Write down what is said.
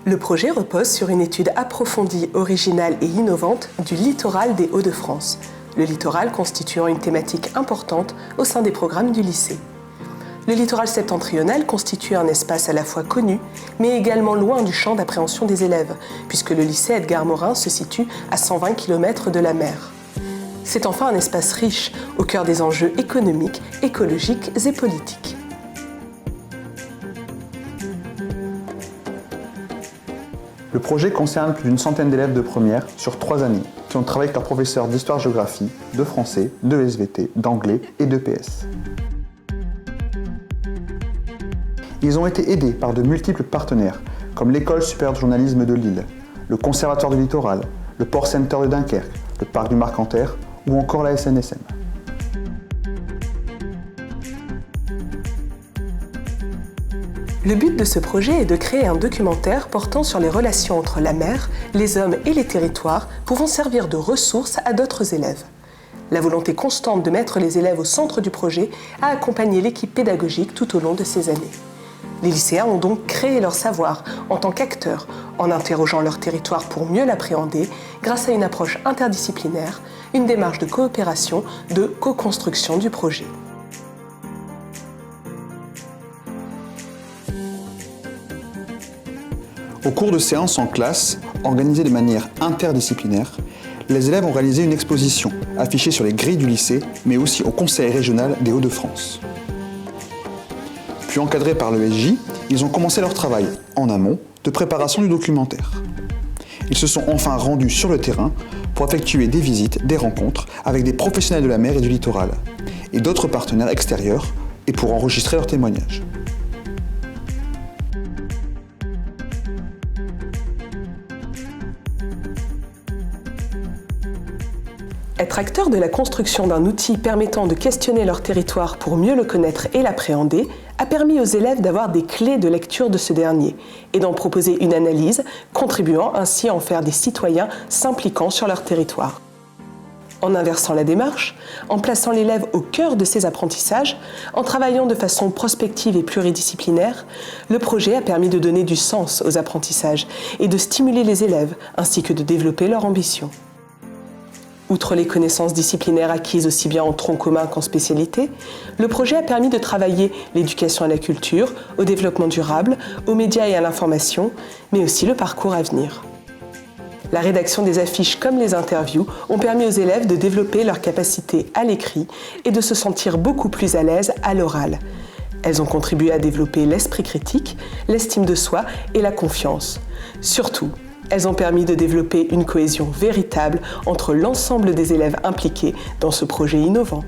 Le projet repose sur une étude approfondie, originale et innovante du littoral des Hauts-de-France, le littoral constituant une thématique importante au sein des programmes du lycée. Le littoral septentrional constitue un espace à la fois connu, mais également loin du champ d'appréhension des élèves, puisque le lycée Edgar Morin se situe à 120 km de la mer. C'est enfin un espace riche, au cœur des enjeux économiques, écologiques et politiques. Le projet concerne plus d'une centaine d'élèves de première sur 3 années, qui ont travaillé avec leurs professeurs d'histoire-géographie, de français, de SVT, d'anglais et de PS. Ils ont été aidés par de multiples partenaires, comme l'École supérieure de journalisme de Lille, le Conservatoire du littoral, le Port Center de Dunkerque, le Parc du Marcanterre ou encore la SNSM. Le but de ce projet est de créer un documentaire portant sur les relations entre la mer, les hommes et les territoires, pouvant servir de ressource à d'autres élèves. La volonté constante de mettre les élèves au centre du projet a accompagné l'équipe pédagogique tout au long de ces années. Les lycéens ont donc créé leur savoir en tant qu'acteurs, en interrogeant leur territoire pour mieux l'appréhender, grâce à une approche interdisciplinaire, une démarche de coopération, de co-construction du projet. Au cours de séances en classe, organisées de manière interdisciplinaire, les élèves ont réalisé une exposition affichée sur les grilles du lycée, mais aussi au Conseil régional des Hauts-de-France. Puis encadrés par l'ESJ, ils ont commencé leur travail, en amont, de préparation du documentaire. Ils se sont enfin rendus sur le terrain pour effectuer des visites, des rencontres avec des professionnels de la mer et du littoral, et d'autres partenaires extérieurs, et pour enregistrer leurs témoignages. Être acteur de la construction d'un outil permettant de questionner leur territoire pour mieux le connaître et l'appréhender a permis aux élèves d'avoir des clés de lecture de ce dernier et d'en proposer une analyse, contribuant ainsi à en faire des citoyens s'impliquant sur leur territoire. En inversant la démarche, en plaçant l'élève au cœur de ses apprentissages, en travaillant de façon prospective et pluridisciplinaire, le projet a permis de donner du sens aux apprentissages et de stimuler les élèves ainsi que de développer leur ambition. Outre les connaissances disciplinaires acquises aussi bien en tronc commun qu'en spécialité, le projet a permis de travailler l'éducation à la culture, au développement durable, aux médias et à l'information, mais aussi le parcours à venir. La rédaction des affiches comme les interviews ont permis aux élèves de développer leur capacité à l'écrit et de se sentir beaucoup plus à l'aise à l'oral. Elles ont contribué à développer l'esprit critique, l'estime de soi et la confiance. Surtout, elles ont permis de développer une cohésion véritable entre l'ensemble des élèves impliqués dans ce projet innovant.